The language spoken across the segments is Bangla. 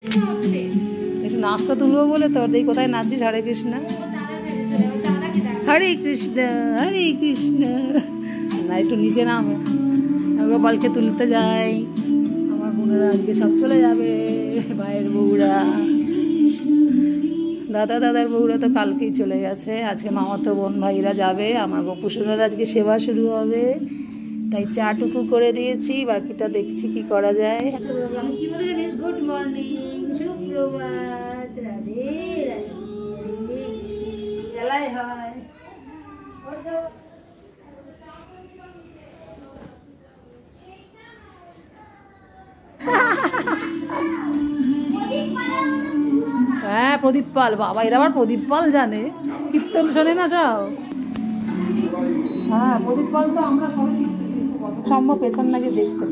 একটু নাচটা তুলবো বলে তোর দিই কোথায় নাচিস হরে কৃষ্ণ হরে কৃষ্ণ হরে কৃষ্ণ না একটু নিচে নামে গোপালকে তুলতে যাই আমার বোনেরা আজকে সব চলে যাবে ভাইয়ের বউরা দাদার বউরা তো কালকেই চলে গেছে আজকে মামাতো বোন ভাইরা যাবে আমার গোপুসোনার আজকে সেবা শুরু হবে তাই চাটুকু করে দিয়েছি বাকিটা দেখছি কি করা যায় আমি কি বলে জানিস গুড মর্নিং সুপ্রভাত রাধে রাধে গেলাই হয় হ্যাঁ প্রদীপ পাল বাবা এরা আবার প্রদীপ পাল জানে কীর্তন শোনে না সব হ্যাঁ প্রদীপ পাল তো আমরা সবাই শিখতেছি সম্ভব পেছন নাকি দেখতে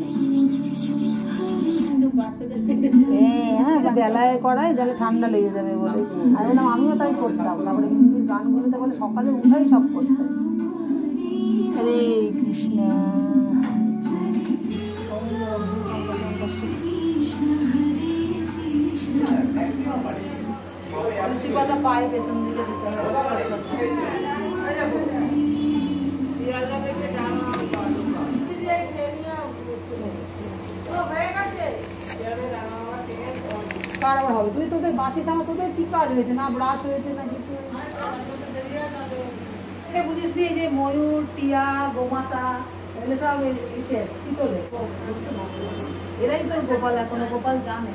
হ্যাঁ বেলায় করাই তাহলে ঠান্ডা লেগে যাবে বলে আর বললাম আমিও তাই করতাম তারপরে হিন্দির গানগুলোতে বলে সকালে উঠাই সব করতাম হরে কৃষ্ণ তুলসী পাতা পায়ে পেছন দিকে দিতে হবে কার আবার হবে তুই তোদের বাসি থামা তোদের কি কাজ হয়েছে না ব্রাশ হয়েছে না কিছু বুঝিস নি যে ময়ূর টিয়া গোমাতা এগুলো সব এসে কি তোলে এরাই তোর গোপাল এখনো গোপাল জানে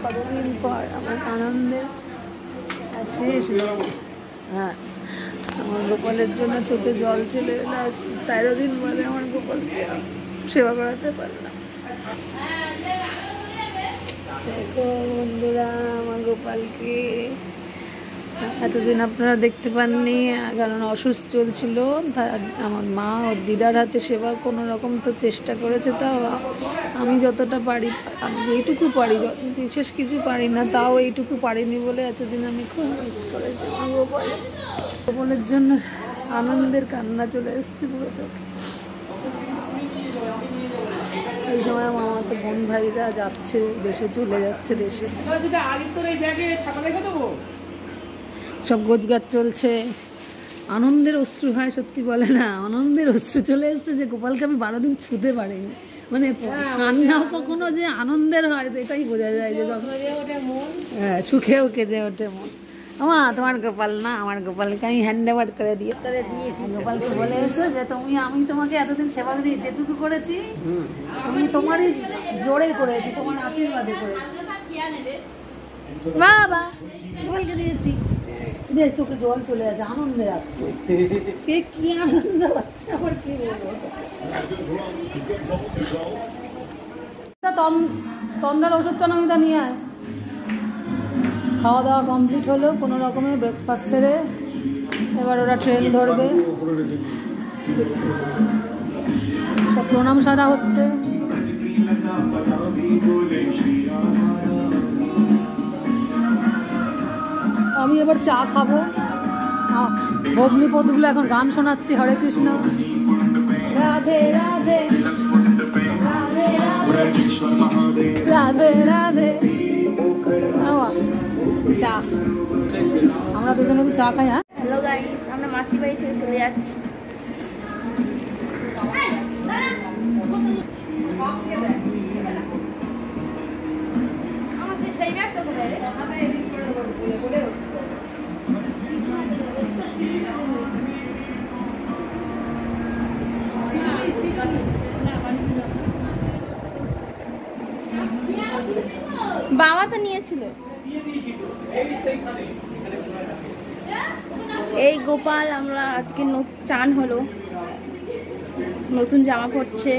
কতদিন পর আমার আনন্দের শেষ হ্যাঁ আমার গোপালের জন্য চোখে জল চলে এলো 13 দিন পরে আমার গোপালকে সেবা করাতে পারলাম দেখো বন্ধুরা আমার গোপালকে এতদিন আপনারা দেখতে পাননি কারণ অসুস্থ চলছিল আমার মা ওর দিদার হাতে সেবা কোনো রকম তো চেষ্টা করেছে তাও আমি যতটা পারি আমি যেইটুকু পারি বিশেষ কিছু পারি না তাও এইটুকু পারিনি বলে এতদিন আমি খুব মিস করেছি গোপালের জন্য আনন্দের কান্না চলে এসেছে পুরো চোখে এই সময় আমার তো বোন ভাইরা যাচ্ছে দেশে চলে যাচ্ছে দেশে সব গোছগাছ চলছে আনন্দের অশ্রু হয় সত্যি বলে না আনন্দের অশ্রু চলে এসছে যে গোপালকে আমি 12 দিন ছুঁতে পারিনি মানে কান্নাও কখনো যে আনন্দের হয় এটাই বোঝা যায় যে হ্যাঁ সুখে ওকে যে ওঠে মন তোমার গোপাল না আমার গোপালকে আমি হ্যান্ড ওভার করে দিয়েছি গোপালকে বলে এসো যে আমি তোমাকে এতদিন সেবা দিয়ে যেটুকু করেছি আমি তোমারই জোরে করেছি তোমার আশীর্বাদে করেছি বাবা গোপালকে দিয়েছি চোখে জল চলে আসে আনন্দে আসছে কে কি আনন্দ হচ্ছে আবার কি বলবো তন্দ্রার ওষুধ চনামিদা নিয়ে আয় খাওয়া দাওয়া কমপ্লিট হলো কোনো রকমে ব্রেকফাস্ট সেরে এবার ওরা ট্রেন ধরবে সব প্রণাম সারা হচ্ছে আমি এবার চা খাবো ভগ্নিপদগুলো এখন গান শোনাচ্ছি হরে কৃষ্ণ রাধে রাধে রাধে রাধে। চা, আমরা দুজনে চা খাই। হ্যাঁ, হ্যালো গাইস, আমরা মাসি বাড়ি থেকে চলে যাচ্ছি। বাবা তো নিয়েছিল। এই গোপাল আমরা আজকে চান হলো, নতুন জামা পরছে।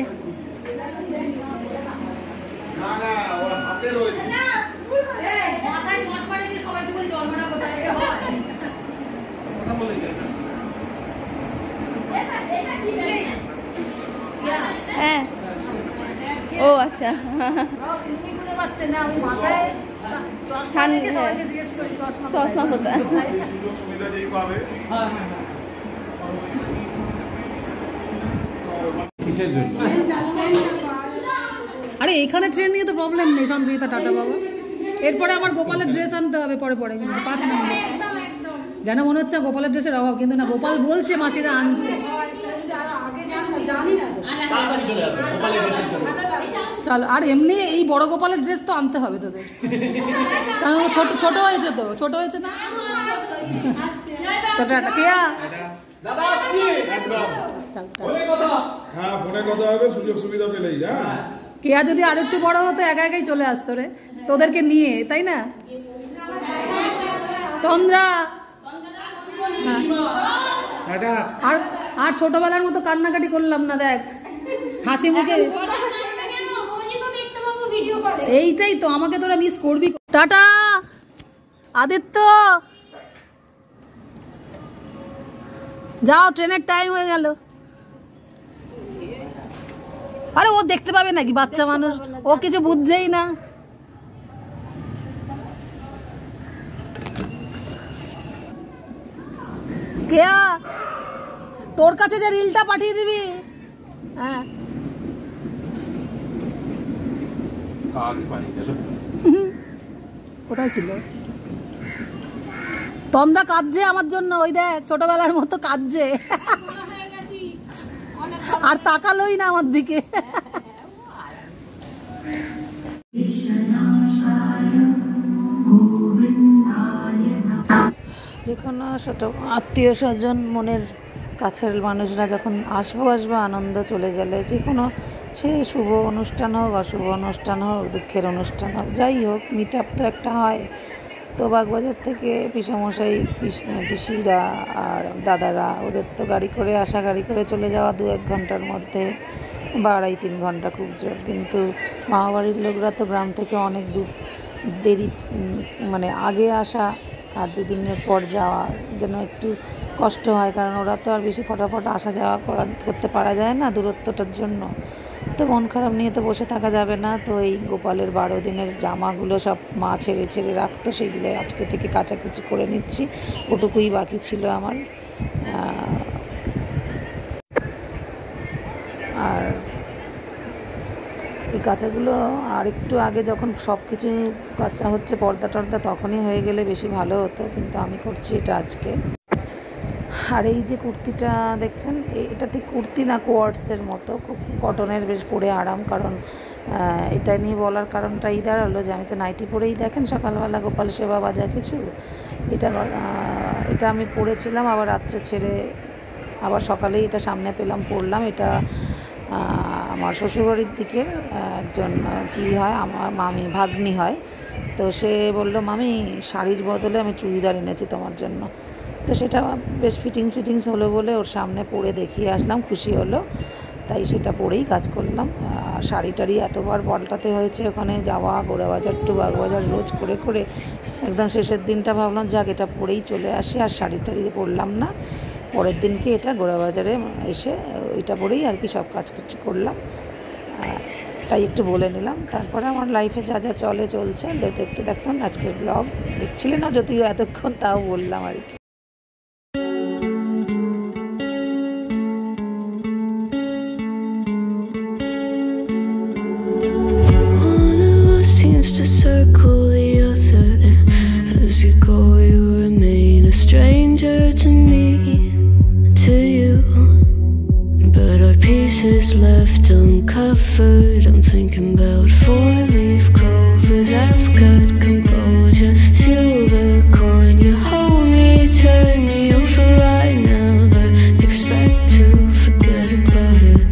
হ্যাঁ, ও আচ্ছা। চশমা কোথায়? আরে এখানে ট্রেন নিয়ে তো প্রবলেম নেই সঞ্চয়িতা, টাটা বাবা। এরপরে আমার গোপালের ড্রেস আনতে হবে পরে পরে, 5 মিনিট। যেন মনে হচ্ছে গোপালের ড্রেসের অভাব, কিন্তু না, গোপাল বলছে মাসিরা আনতে। চলো, আর এমনি এই বড় গোপালের ড্রেস তো আনতে হবে তোদের, কারণ ছোট ছোট হয়েছে, তো ছোট হয়েছে না, ছোট একটা কেয়া। কেয়া যদি আর একটু বড় হতো একা একাই চলে আসতো রে তোদেরকে নিয়ে, তাই না তন্দ্রা? আর আর ছোটবেলার মতো কান্নাকাটি করলাম না, দেখ হাসি মুখে। এইটাই তো, আমাকে তোরা মিস করবি। টাটা আদিত্য, যাও, ট্রেনের টাইম হয়ে গেল। আরে ও দেখতে পাবে নাকি, বাচ্চা মানুষ, ও কিছু বুঝছেই না। কেয়া, তোর কাছে যে রিলটা পাঠিয়ে দিবি। হ্যাঁ, কোথায় ছিল? তোমরা কাঁদছে আমার জন্য, ওই দেখ ছোটবেলার মতো কাঁদছে, আর তাকালোই না আমার দিকে। যে কোনো ছোট আত্মীয় স্বজন, মনের কাছের মানুষরা যখন আসবো আনন্দ চলে গেলে, যে কোনো সে শুভ অনুষ্ঠান হোক, অশুভ অনুষ্ঠান হোক, দুঃখের অনুষ্ঠান হোক, যাই হোক, মিট আপ তো একটা হয়। তো বাগবাজার থেকে পিসামশাই, পিসিরা আর দাদারা, ওদের তো গাড়ি করে আসা, গাড়ি করে চলে যাওয়া 2-1 ঘন্টার মধ্যে, বা 2.5-3 ঘন্টা খুব জোর। কিন্তু মামাবাড়ির লোকরা তো গ্রাম থেকে অনেক দূর, দেরি, মানে আগে আসা আর 2 দিনের পর যাওয়া যেন একটু কষ্ট হয়, কারণ ওরা তো আর বেশি ফটাফট আসা যাওয়া করতে পারা যায় না দূরত্বটার জন্য। তো মন খারাপ নিয়ে তো বসে থাকা যাবে না। তো এই গোপালের 12 দিনের জামাগুলো সব মা ছেড়ে ছেড়ে রাখতো, সেগুলো আজকে থেকে কাচাকুচি করে নিচ্ছি, ওটুকুই বাকি ছিল আমার। আর এই কাচাগুলো আর একটু আগে যখন সব কিছু কাচা হচ্ছে, পর্দা টর্দা, তখনই হয়ে গেলে বেশি ভালো হতো, কিন্তু আমি করছি এটা আজকে। আর এই যে কুর্তিটা দেখছেন, এটা ঠিক কুর্তি না, কোয়ার্টসের মতো, খুব কটনের, বেশ পরে আরাম। কারণ এটা নিয়ে বলার কারণটা এই দাঁড়ালো যে আমি তো নাইটি পরেই, দেখেন সকালবেলা গোপাল সেবা বাজা কিছু, এটা আমি পরেছিলাম, আবার রাত্রে ছেড়ে আবার সকালেই এটা সামনে পেলাম, পরলাম। এটা আমার শ্বশুরবাড়ির দিকের একজন কী হয়, আমার মামি, ভাগ্নি হয়। তো সে বললো, মামি শাড়ির বদলে আমি চুড়িদার এনেছি তোমার জন্য। তো সেটা বেশ ফিটিংস হলো বলে ওর সামনে পরে দেখিয়ে আসলাম, খুশি হলো, তাই সেটা পরেই কাজ করলাম। শাড়ি টাড়ি এতবার পাল্টাতে হয়েছে, ওখানে যাওয়া, গোড়াবাজার টু বাগবাজার রোজ করে করে একদম শেষের দিনটা ভাবলাম যাক এটা পরেই চলে আসি, আর শাড়ি টাড়ি পরলাম না। পরের দিনকে এটা গোড়াবাজারে এসে ওইটা পরেই আর কি সব কাজ কিছু করলাম, তাই একটু বলে নিলাম। তারপরে আমার লাইফে যা যা চলছে দেখতে দেখুন আজকের ব্লগ। দেখছিলেন না যদিও এতক্ষণ, তাও বললাম আর কি। to circle the other. As you go, you remain a stranger to me, to you. But our pieces left uncovered. I'm thinking about four-leaf clovers. I've got composure, silver coin. You hold me, turn me over right now, but expect to forget about it.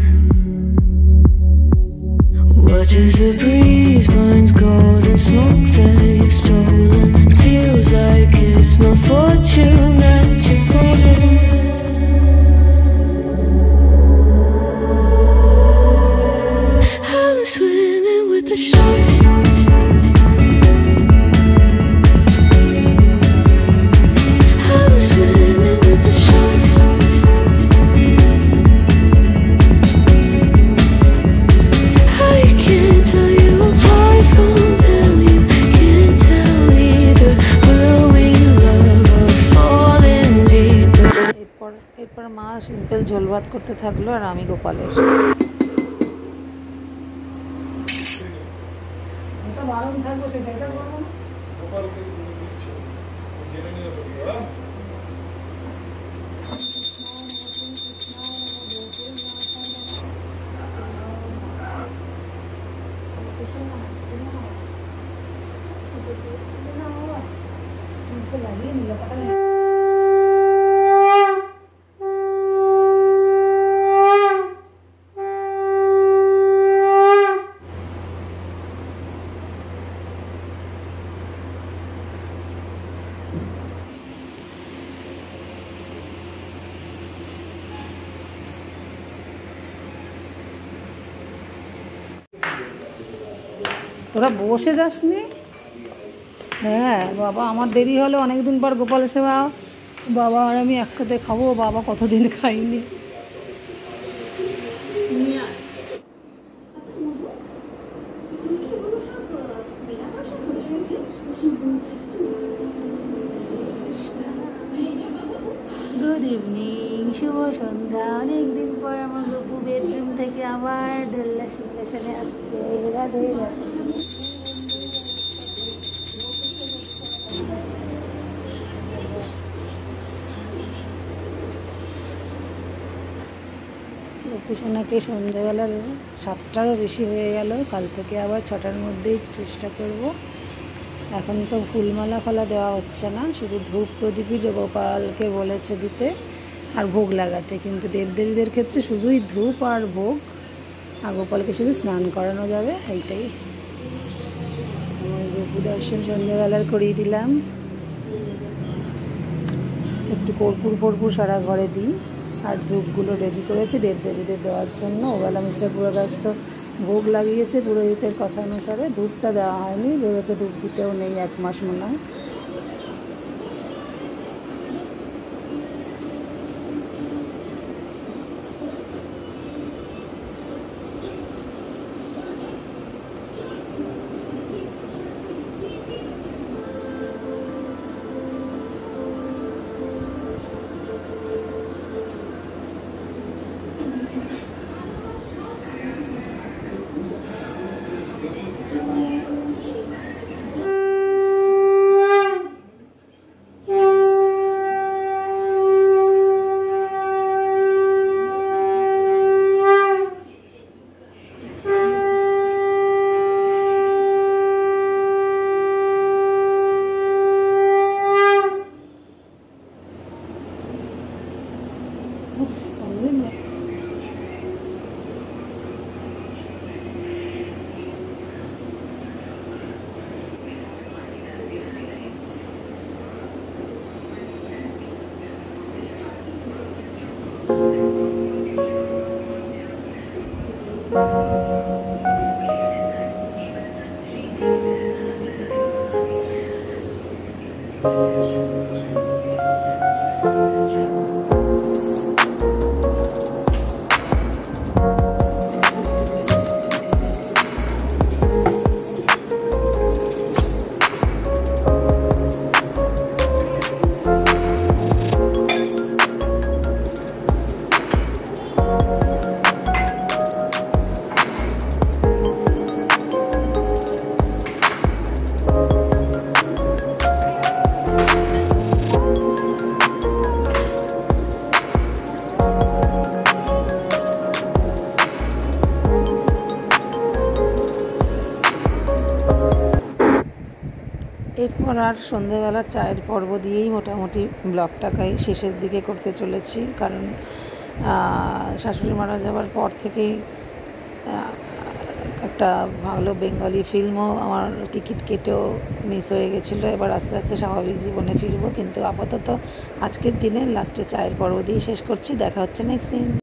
Watch as the breeze burns golden smoke that you've stolen. Feels like it's my fortune that you're folding. I'm swimming with the sharks. I'm swimming with the sharks. I can't tell you apart from them. You can't tell either. Will we love or falling deeper? এরপর মা সিম্পল ঝোল ভাত করতে থাকলো আর আমি গোপালের। বারণ থাকবো সেটা এটা করবো না। লাগিয়ে নিল তোরা বসে যাসনি? হ্যাঁ বাবা, আমার দেরি হলো, অনেকদিন পর গোপাল সেবা বাবা আর আমি একসাথে খাবো। বাবা কতদিন খাইনি। গুড ইভিনিং, শুভ সন্ধ্যা। অনেকদিন পর আমার গপু বেডরুম থেকে আবার দোল্লা সিংহাসনে আসছে। রাধে রাধে। সোনাকে সন্ধ্যেবেলার 7টারও বেশি হয়ে গেল। কাল থেকে আবার 6টার মধ্যেই চেষ্টা করব। এখন তো ফুলমালা ফলা দেওয়া হচ্ছে না, শুধু ধূপ প্রদীপই গোপালকে বলেছে দিতে আর ভোগ লাগাতে। কিন্তু দেবদেবীদের ক্ষেত্রে শুধুই ধূপ আর ভোগ, আর গোপালকে শুধু স্নান করানো যাবে, এইটাই। আমার গোপু দর্শন সন্ধ্যেবেলার করিয়ে দিলাম। একটু কর্পূর সারা ঘরে দিই। আর ধূপগুলো রেডি করেছি দেবদেবীদের দেওয়ার জন্য। ওবেলা মিস্টার পুরোব্যস্ত ভোগ লাগিয়েছে পুরোহিতের কথা অনুসারে। ধূপটা দেওয়া হয়নি, ভেবেছে ধূপ দিতেও নেই 1 মাস মনে হয়। এরপর আর সন্ধেবেলার চায়ের পর্ব দিয়েই মোটামুটি ব্লগটাকে শেষের দিকে করতে চলেছি, কারণ শাশুড়ি মারা যাওয়ার পর থেকেই একটা ভালো বেঙ্গলি ফিল্মও আমার টিকিট কেটেও মিস হয়ে গেছিলো। এবার আস্তে আস্তে স্বাভাবিক জীবনে ফিরবো, কিন্তু আপাতত আজকের দিনে লাস্টে চায়ের পর্ব দিয়ে শেষ করছি। দেখা হচ্ছে নেক্সট দিন।